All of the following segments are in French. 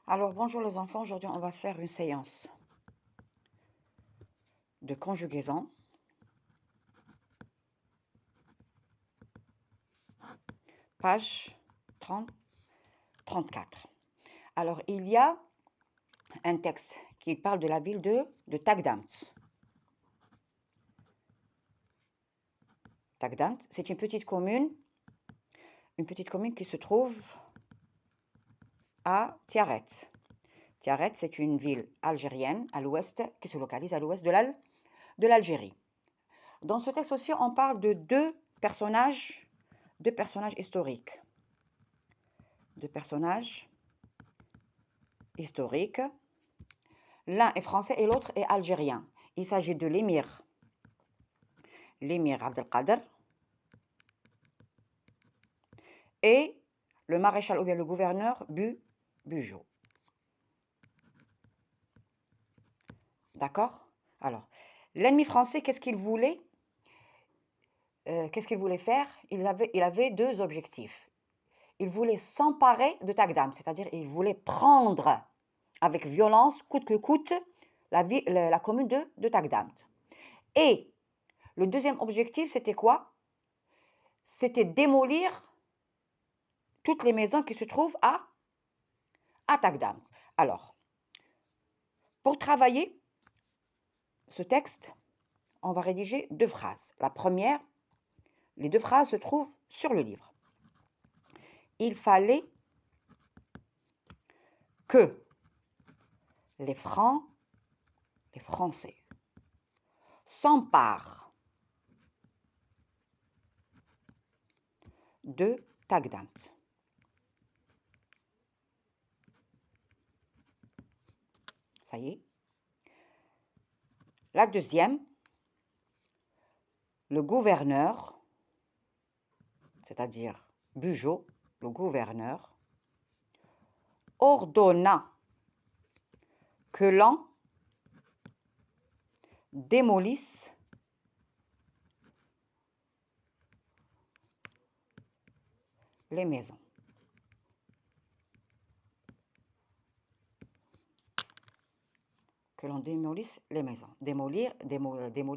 Alors, bonjour les enfants, aujourd'hui on va faire une séance de conjugaison. Page 34. Alors, il y a un texte qui parle de la ville de Tagdamt. Tagdamt, c'est une petite commune qui se trouve à Tiaret. Tiaret, c'est une ville algérienne à l'ouest, qui se localise à l'ouest de l'Algérie. Dans ce texte aussi, on parle de deux personnages historiques. Deux personnages historiques. L'un est français et l'autre est algérien. Il s'agit de l'émir Abdelkader et le maréchal ou bien le gouverneur Bugeaud. D'accord? Alors, l'ennemi français, qu'est-ce qu'il voulait faire? Il avait deux objectifs. Il voulait s'emparer de Tagdam, c'est-à-dire il voulait prendre avec violence, coûte que coûte, la commune de Tagdam. Et le deuxième objectif, c'était quoi? C'était démolir toutes les maisons qui se trouvent à Tagdam. Alors, pour travailler ce texte, on va rédiger deux phrases. La première, les deux phrases se trouvent sur le livre. Il fallait que les Français, s'emparent de Tagdam. Ça y est. La deuxième, le gouverneur, c'est-à-dire Bugeaud, le gouverneur, ordonna que l'on démolisse les maisons. Que l'on démolisse les maisons. Démolir,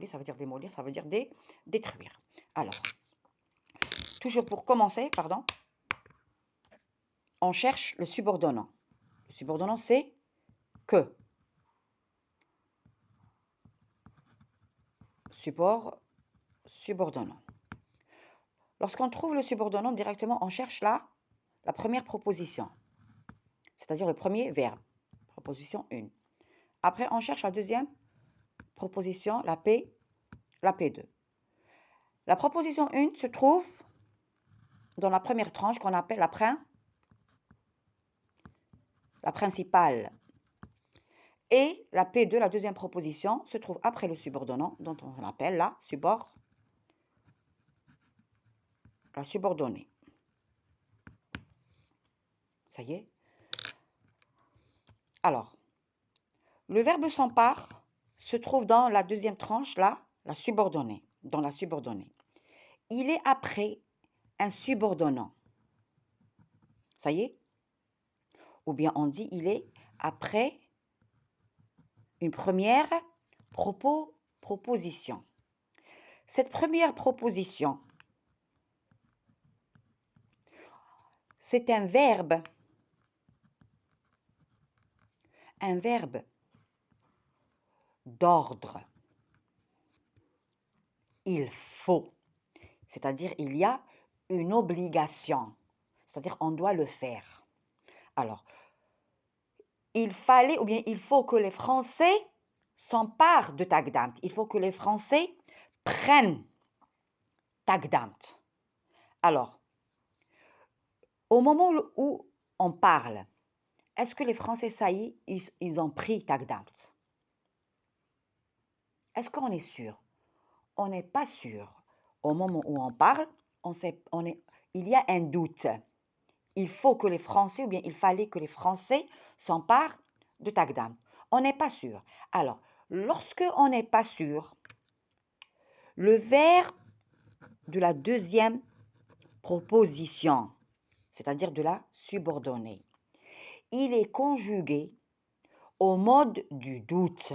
ça veut dire démolir, ça veut dire détruire. Alors, toujours pour commencer, pardon, on cherche le subordonnant. Le subordonnant, c'est que. Subordonnant. Lorsqu'on trouve le subordonnant, directement, on cherche la première proposition, c'est-à-dire le premier verbe, proposition 1. Après, on cherche la deuxième proposition, la P2. La proposition 1 se trouve dans la première tranche qu'on appelle la principale. Et la P2, la deuxième proposition, se trouve après le subordonnant, dont on appelle la subordonnée. Ça y est? Alors, le verbe s'empare se trouve dans la deuxième tranche, là, la subordonnée, dans la subordonnée. Il est après un subordonnant. Ça y est? Ou bien on dit il est après une première proposition. Cette première proposition, c'est un verbe d'ordre. Il faut, c'est-à-dire il y a une obligation, c'est-à-dire on doit le faire. Alors, il fallait ou bien il faut que les Français s'emparent de Tagdam. Il faut que les Français prennent Tagdam. Alors, au moment où on parle, est-ce que les Français, ça y est, ils ont pris Tagdam? Est-ce qu'on est sûr? On n'est pas sûr. Au moment où on parle, il y a un doute. Il faut que les Français, ou bien il fallait que les Français s'emparent de Tagdam. On n'est pas sûr. Alors, lorsque on n'est pas sûr, le verbe de la deuxième proposition, c'est-à-dire de la subordonnée, il est conjugué au mode du doute.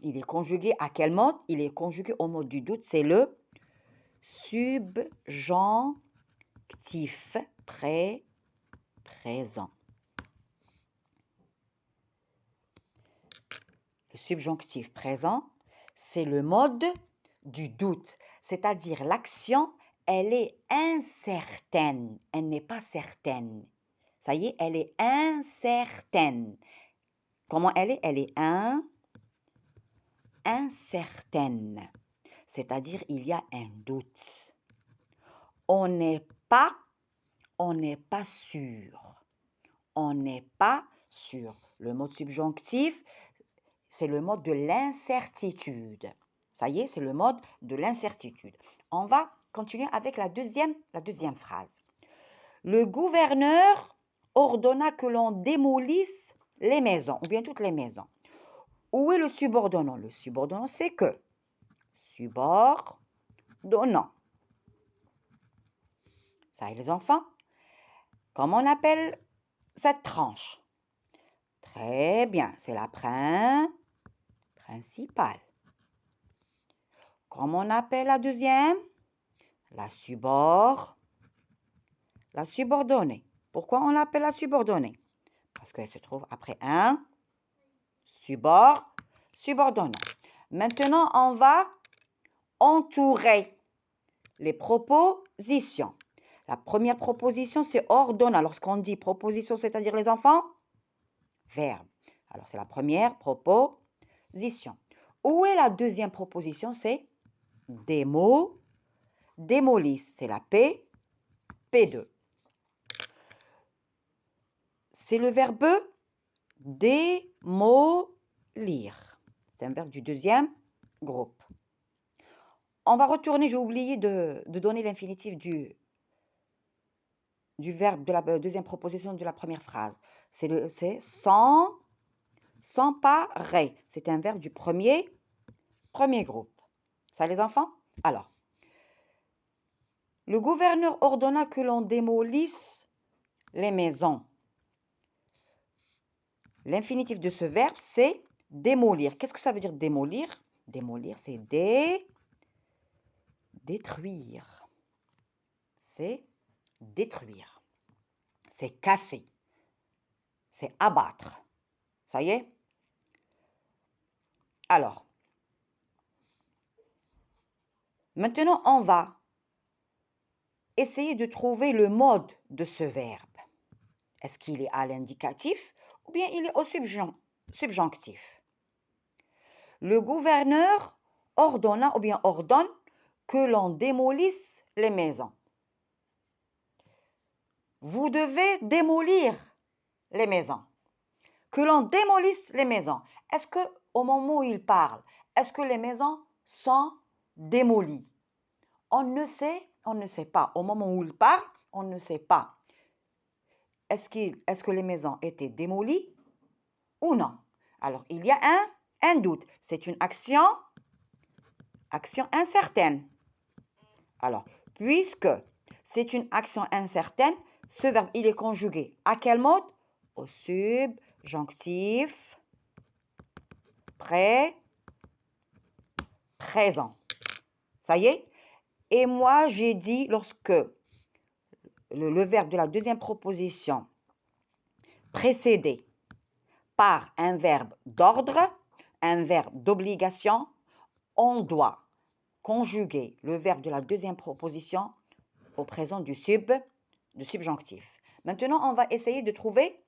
Il est conjugué à quel mode? Il est conjugué au mode du doute, c'est le subjonctif présent. Le subjonctif présent, c'est le mode du doute, c'est-à-dire l'action, elle est incertaine, elle n'est pas certaine. Ça y est, elle est incertaine. Comment elle est? Elle est incertaine, c'est-à-dire il y a un doute. On n'est pas sûr. On n'est pas sûr. Le mode subjonctif, c'est le mode de l'incertitude. Ça y est, c'est le mode de l'incertitude. On va continuer avec la deuxième phrase. Le gouverneur ordonna que l'on démolisse les maisons, ou bien toutes les maisons. Où est le subordonnant? Le subordonnant, c'est que subordonnant. Ça y est, les enfants? Comment on appelle cette tranche? Très bien, c'est la principale. Comment on appelle la deuxième? La subordonnée. Pourquoi on l'appelle la subordonnée? Parce qu'elle se trouve après un subordonnant. Maintenant, on va entourer les propositions. La première proposition, c'est ordonnant. Lorsqu'on dit proposition, c'est-à-dire les enfants, verbe. Alors, c'est la première proposition. Où est la deuxième proposition? C'est démolisse. C'est la P2. C'est le verbe démolir. C'est un verbe du deuxième groupe. On va retourner, j'ai oublié de donner l'infinitif du verbe de la deuxième proposition de la première phrase. C'est s'emparer. C'est un verbe du premier groupe. Ça, les enfants? Alors, le gouverneur ordonna que l'on démolisse les maisons. L'infinitif de ce verbe, c'est démolir. Qu'est-ce que ça veut dire démolir? Démolir, c'est détruire. C'est détruire. C'est casser. C'est abattre. Ça y est? Alors, maintenant, on va essayer de trouver le mode de ce verbe. Est-ce qu'il est à l'indicatif ou bien il est au subjonctif? Le gouverneur ordonna ou bien ordonne que l'on démolisse les maisons. Vous devez démolir les maisons. Que l'on démolisse les maisons. Est-ce que au moment où il parle, est-ce que les maisons sont démolies? On ne sait pas. Au moment où il parle, on ne sait pas. Est-ce que les maisons étaient démolies ou non? Alors, il y a un doute. C'est une action incertaine. Alors, puisque c'est une action incertaine, ce verbe, il est conjugué à quel mode? Au subjonctif présent. Ça y est? Et moi, j'ai dit, lorsque le verbe de la deuxième proposition précédé par un verbe d'ordre, un verbe d'obligation, on doit conjuguer le verbe de la deuxième proposition au présent du subjonctif. Maintenant, on va essayer de trouver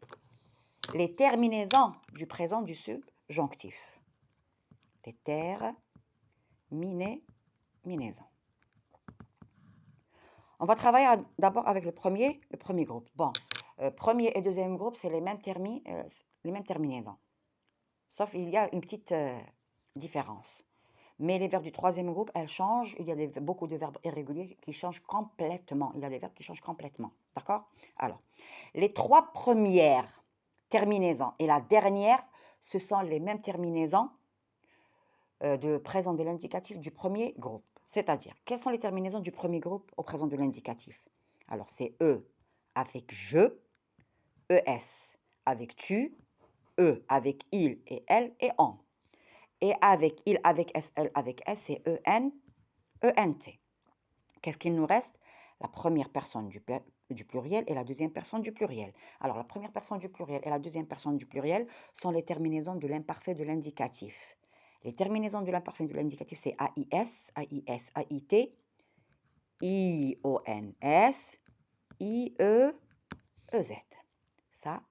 les terminaisons du présent du subjonctif. Les terminaisons. On va travailler d'abord avec le premier groupe. Bon, premier et deuxième groupe, c'est les mêmes terminaisons. Sauf il y a une petite différence. Mais les verbes du troisième groupe, elles changent. Il y a beaucoup de verbes irréguliers qui changent complètement. Il y a des verbes qui changent complètement. D'accord? Alors, les trois premières terminaisons et la dernière, ce sont les mêmes terminaisons de présent de l'indicatif du premier groupe. C'est-à-dire, quelles sont les terminaisons du premier groupe au présent de l'indicatif? Alors, c'est E avec je, ES avec tu, eux avec il et elle et on. Et avec il, avec s, elle, avec s, c'est en, ent. Qu'est-ce qu'il nous reste? La première personne du pluriel et la deuxième personne du pluriel. Alors, la première personne du pluriel et la deuxième personne du pluriel sont les terminaisons de l'imparfait de l'indicatif. Les terminaisons de l'imparfait de l'indicatif, c'est AIS, AIS, AIT, IONS, IE, EZ. Ça,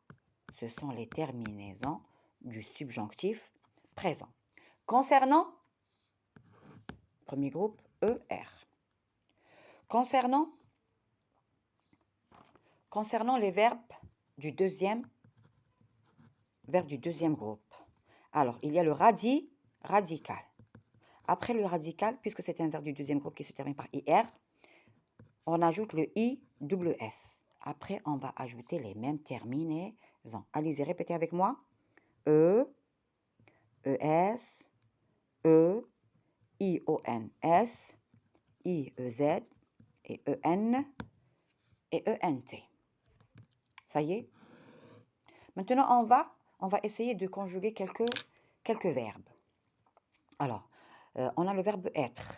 ce sont les terminaisons du subjonctif présent. Concernant, premier groupe, ER. Concernant les verbes du deuxième groupe. Alors, il y a le radical. Après le radical, puisque c'est un verbe du deuxième groupe qui se termine par IR, on ajoute le IWS. Après, on va ajouter les mêmes terminaisons. Allez-y, répétez avec moi. E, ES, E, IONS, IEZ et EN et ENT. Ça y est? Maintenant, on va essayer de conjuguer quelques verbes. Alors, on a le verbe être.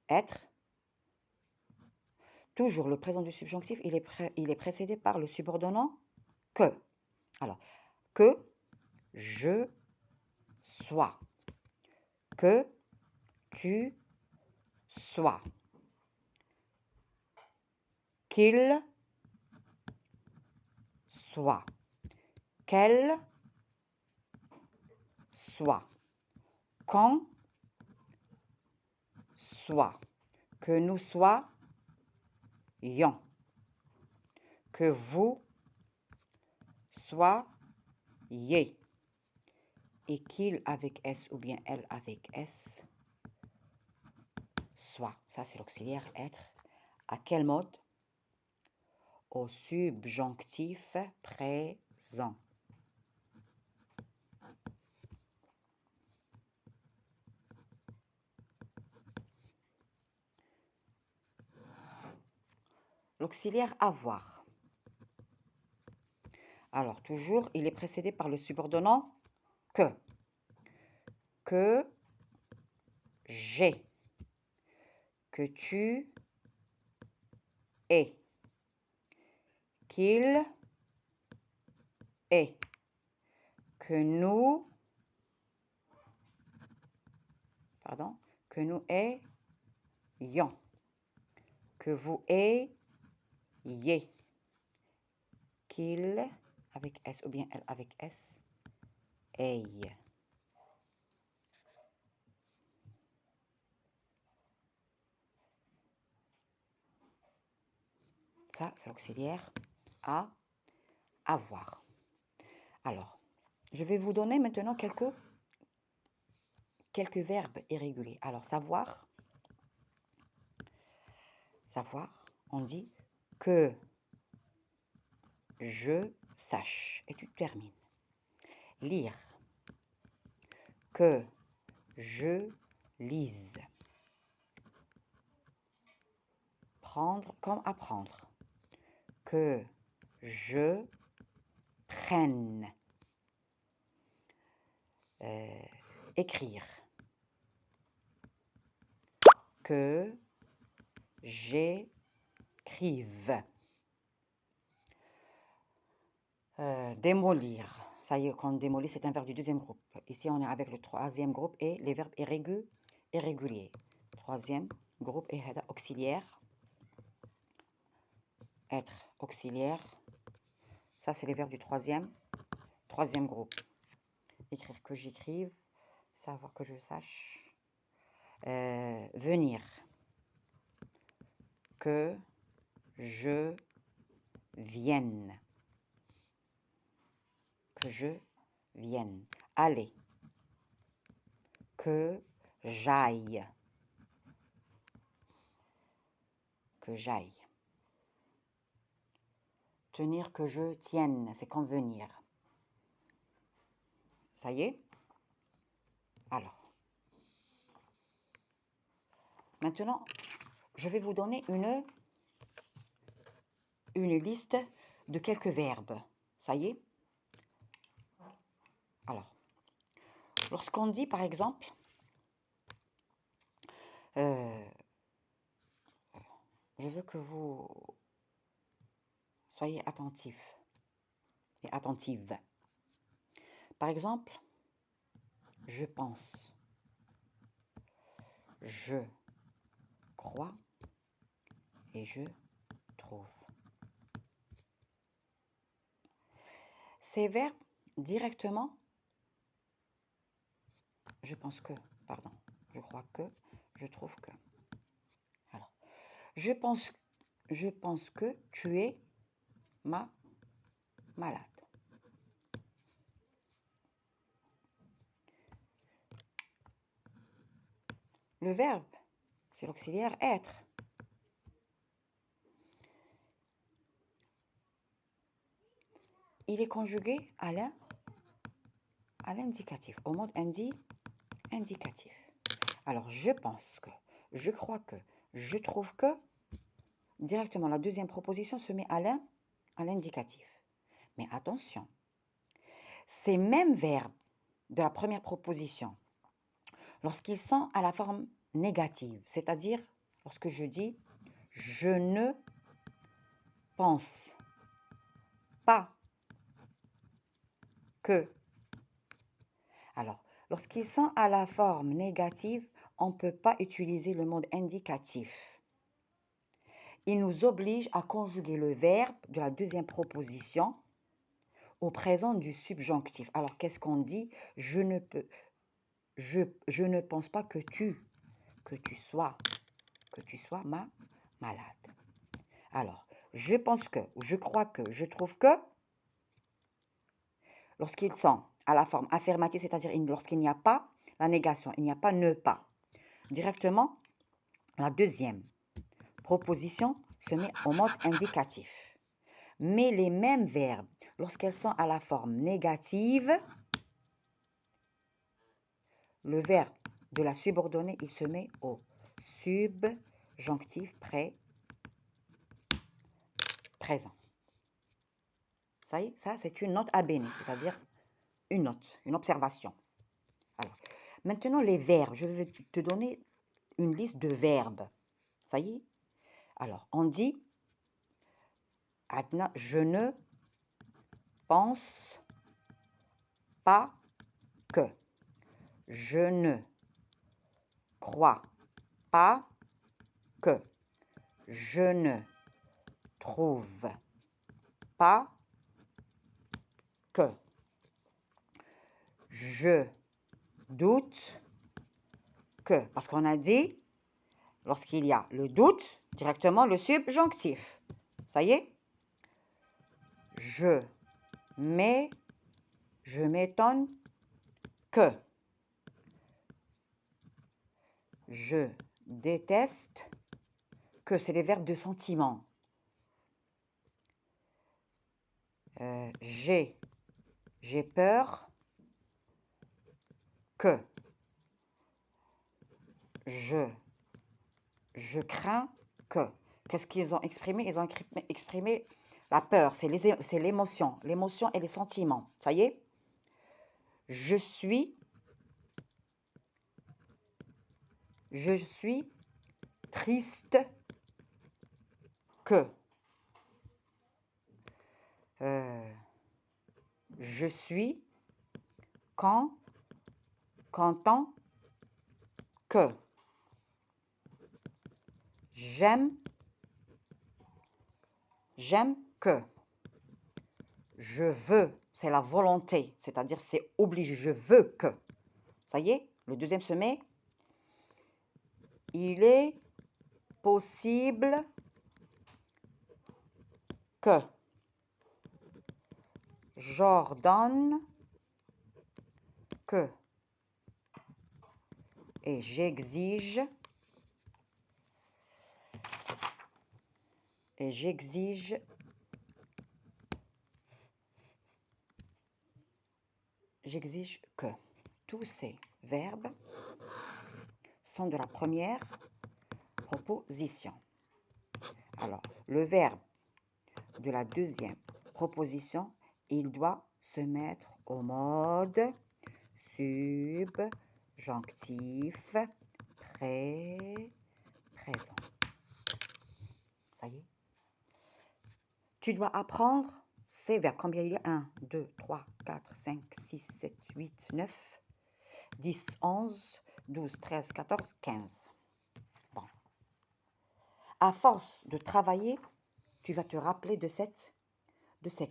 Être. Toujours le présent du subjonctif, il est précédé par le subordonnant que. Alors, que je sois. Que tu sois. Qu'il soit. Qu'elle soit. Qu'on soit. Que nous soyons. Que vous soyez. Et qu'il avec S ou bien elle avec S soit. Ça, c'est l'auxiliaire être. À quel mode? Au subjonctif présent. L'auxiliaire avoir. Alors, toujours, il est précédé par le subordonnant que. Que j'ai. Que tu es. Qu'il est. Que nous ayons. Que vous ayez. Qu'il avec S ou bien elle avec S aille. Ça, c'est l'auxiliaire à avoir. Alors, je vais vous donner maintenant quelques verbes irréguliers. Alors, savoir, on dit que je sache. Et tu termines. Lire, que je lise. Prendre comme apprendre. Que je prenne. Écrire. Que j'écrive. Démolir. Ça y est, quand on démolit, c'est un verbe du deuxième groupe. Ici, on est avec le troisième groupe et les verbes irréguliers. Troisième groupe est auxiliaire. Être auxiliaire. Ça, c'est les verbes du troisième groupe. Écrire que j'écrive. Savoir que je sache. Venir. Que je vienne. Que je vienne. Aller. Que j'aille. Que j'aille. Tenir, que je tienne, c'est convenir. Ça y est? Alors. Maintenant, je vais vous donner une liste de quelques verbes. Ça y est? Alors, lorsqu'on dit, par exemple, je veux que vous soyez attentifs et attentives. Par exemple, je pense, je crois et je trouve. Ces verbes, directement, je pense que, pardon, je crois que, je trouve que. Alors, je pense que tu es malade. Le verbe, c'est l'auxiliaire être. Il est conjugué à l'indicatif, au mode indicatif. Alors, je pense que, je crois que, je trouve que, directement, la deuxième proposition se met à l'indicatif. Mais attention, ces mêmes verbes de la première proposition, lorsqu'ils sont à la forme négative, c'est-à-dire lorsque je dis « je ne pense pas que ». Alors, lorsqu'ils sont à la forme négative, on ne peut pas utiliser le mode indicatif. Il nous oblige à conjuguer le verbe de la deuxième proposition au présent du subjonctif. Alors, qu'est-ce qu'on dit? Je ne pense pas que tu sois malade. Alors, je pense que, je crois que, je trouve que, lorsqu'ils sont à la forme affirmative, c'est-à-dire lorsqu'il n'y a pas la négation, il n'y a pas ne pas. Directement, la deuxième proposition se met au mode indicatif. Mais les mêmes verbes, lorsqu'elles sont à la forme négative, le verbe de la subordonnée, il se met au subjonctif présent. Ça y est, ça c'est une note à bene, c'est-à-dire une note, une observation. Alors, maintenant les verbes, je vais te donner une liste de verbes. Ça y est? Alors, on dit, je ne pense pas que. Je ne crois pas que. Je ne trouve pas que. Je doute que. Parce qu'on a dit, lorsqu'il y a le doute, directement le subjonctif. Ça y est? Je m'étonne que. Je déteste que. C'est les verbes de sentiment. J'ai peur que. Je crains que. Qu'est-ce qu'ils ont exprimé? Ils ont exprimé la peur, c'est l'émotion. L'émotion et les sentiments. Ça y est? Je suis triste que. Je suis content que. J'aime que. Je veux, c'est la volonté, c'est-à-dire c'est obligé, je veux que. Ça y est, le deuxième se met. Il est possible que. J'ordonne que. Et j'exige. J'exige que. Tous ces verbes sont de la première proposition. Alors, le verbe de la deuxième proposition, il doit se mettre au mode subjonctif présent. Ça y est. Tu dois apprendre ces verbes. Combien il y a? 1, 2, 3, 4, 5, 6, 7, 8, 9, 10, 11, 12, 13, 14, 15. Bon. À force de travailler, tu vas te rappeler de cette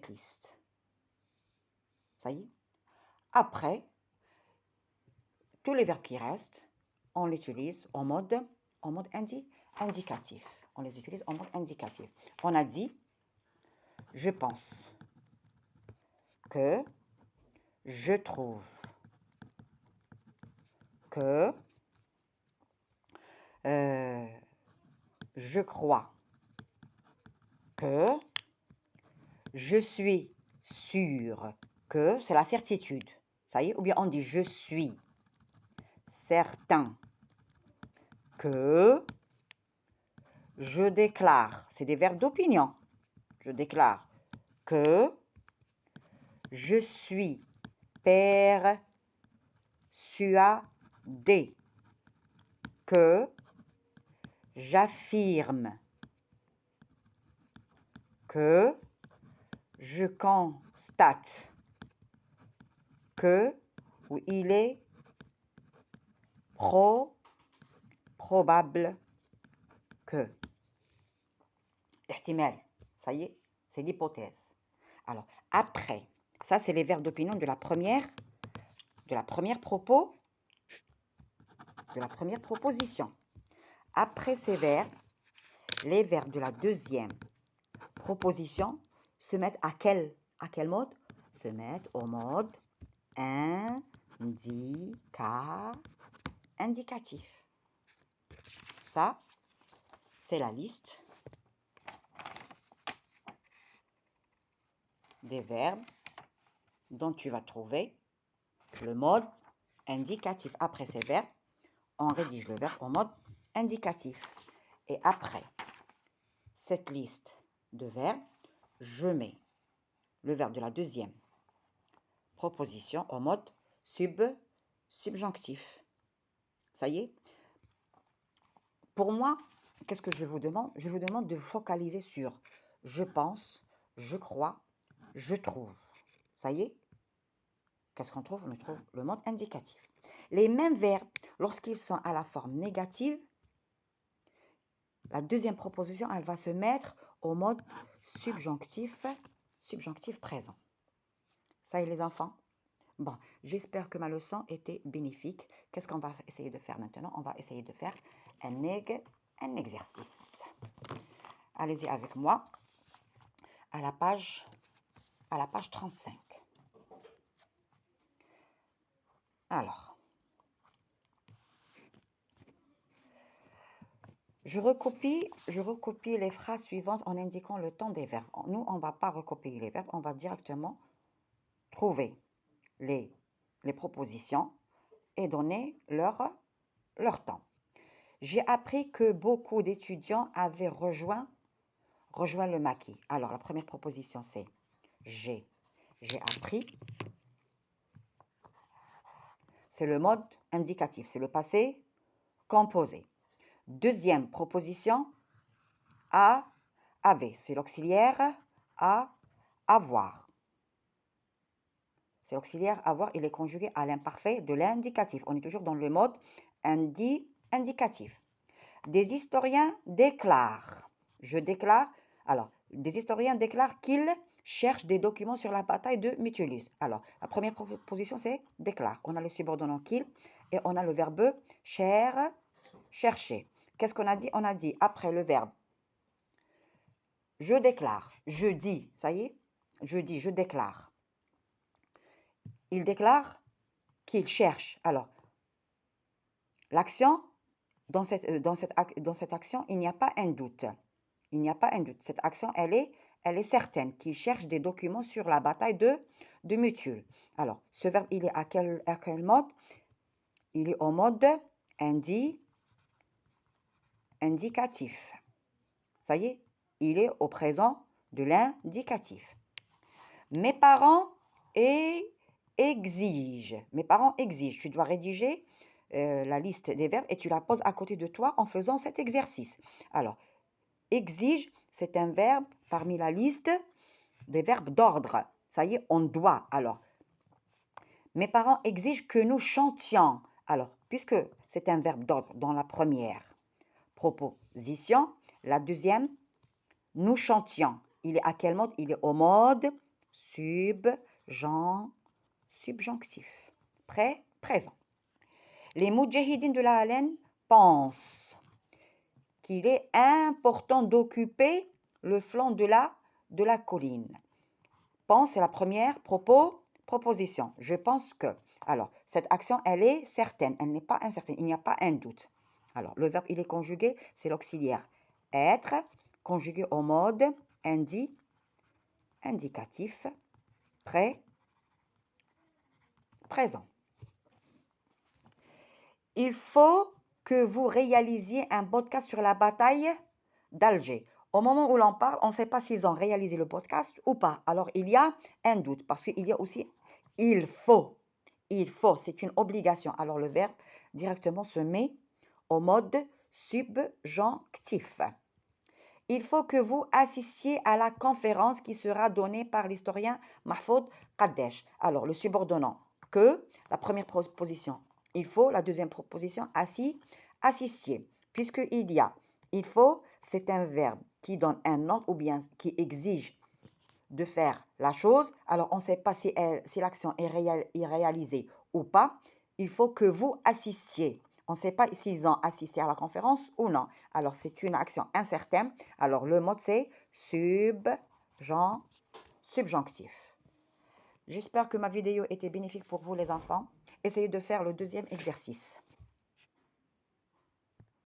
liste. Ça y est. Après, tous les verbes qui restent, on les utilise en mode indicatif. On les utilise en mode indicatif. On a dit, je pense que, je trouve que, je crois que, je suis sûr que, c'est la certitude. Ça y est, ou bien on dit je suis certain que, je déclare, c'est des verbes d'opinion. Je déclare que, je suis persuadé que, j'affirme que, je constate que, ou il est probable que. Ihtimal, ça y est, c'est l'hypothèse. Alors, après, ça c'est les verbes d'opinion de la première proposition. Après ces verbes, les verbes de la deuxième proposition se mettent à quel mode? Se mettent au mode indicatif. Ça, c'est la liste des verbes dont tu vas trouver le mode indicatif. Après ces verbes, on rédige le verbe en mode indicatif. Et après cette liste de verbes, je mets le verbe de la deuxième proposition en mode subjonctif. Ça y est. Pour moi, qu'est-ce que je vous demande? Je vous demande de focaliser sur je pense, je crois, je trouve. Ça y est. Qu'est-ce qu'on trouve? On trouve le mode indicatif. Les mêmes verbes, lorsqu'ils sont à la forme négative, la deuxième proposition, elle va se mettre au mode subjonctif présent. Ça y est les enfants? Bon, j'espère que ma leçon était bénéfique. Qu'est-ce qu'on va essayer de faire maintenant? On va essayer de faire un exercice. Allez-y avec moi à la page 35. Alors, je recopie les phrases suivantes en indiquant le temps des verbes. Nous, on ne va pas recopier les verbes, on va directement trouver les propositions et donner leur temps. J'ai appris que beaucoup d'étudiants avaient rejoint le maquis. Alors, la première proposition, c'est j'ai appris. C'est le mode indicatif, c'est le passé composé. Deuxième proposition, avait, c'est l'auxiliaire avoir. C'est l'auxiliaire avoir, il est conjugué à l'imparfait de l'indicatif. On est toujours dans le mode indicatif. Des historiens déclarent, je déclare, alors, des historiens déclarent qu'ils cherchent des documents sur la bataille de Mytilus. Alors, la première proposition, c'est déclare. On a le subordonnant qu'il et on a le verbe chercher. Qu'est-ce qu'on a dit? On a dit, après le verbe, je déclare, je dis, ça y est, je dis, je déclare. Il déclare qu'il cherche. Alors, l'action, dans cette action, il n'y a pas un doute. Il n'y a pas un doute. Cette action, elle est certaine qu'il cherche des documents sur la bataille de Mytilus. Alors, ce verbe, il est à quel mode? Il est au mode indicatif. Ça y est, il est au présent de l'indicatif. Mes parents exigent. Mes parents exigent. Tu dois rédiger la liste des verbes et tu la poses à côté de toi en faisant cet exercice. Alors, exige, c'est un verbe parmi la liste des verbes d'ordre. Ça y est, on doit. Alors, mes parents exigent que nous chantions. Alors, puisque c'est un verbe d'ordre dans la première proposition, la deuxième, nous chantions. Il est à quel mode? Il est au mode subjonctif. Présent. Les moudjahidines de la haleine pensent qu'il est important d'occuper le flanc de la colline. Pense, c'est la première proposition. Je pense que. Alors, cette action, elle est certaine, elle n'est pas incertaine, il n'y a pas un doute. Alors, le verbe, il est conjugué, c'est l'auxiliaire être, conjugué au mode indicatif, présent. Il faut que vous réalisiez un podcast sur la bataille d'Alger. Au moment où l'on parle, on ne sait pas s'ils ont réalisé le podcast ou pas. Alors, il y a un doute parce qu'il y a aussi il faut. Il faut, c'est une obligation. Alors, le verbe directement se met au mode subjonctif. Il faut que vous assistiez à la conférence qui sera donnée par l'historien Mahfoud Qadesh. Alors, le subordonnant que, la première proposition, il faut, la deuxième proposition, assistier. Puisqu'il y a, il faut, c'est un verbe qui donne un ordre ou bien qui exige de faire la chose. Alors, on ne sait pas si l'action est réalisée ou pas. Il faut que vous assistiez. On ne sait pas s'ils ont assisté à la conférence ou non. Alors, c'est une action incertaine. Alors, le mot, c'est subjonctif. J'espère que ma vidéo était bénéfique pour vous, les enfants. Essayez de faire le deuxième exercice.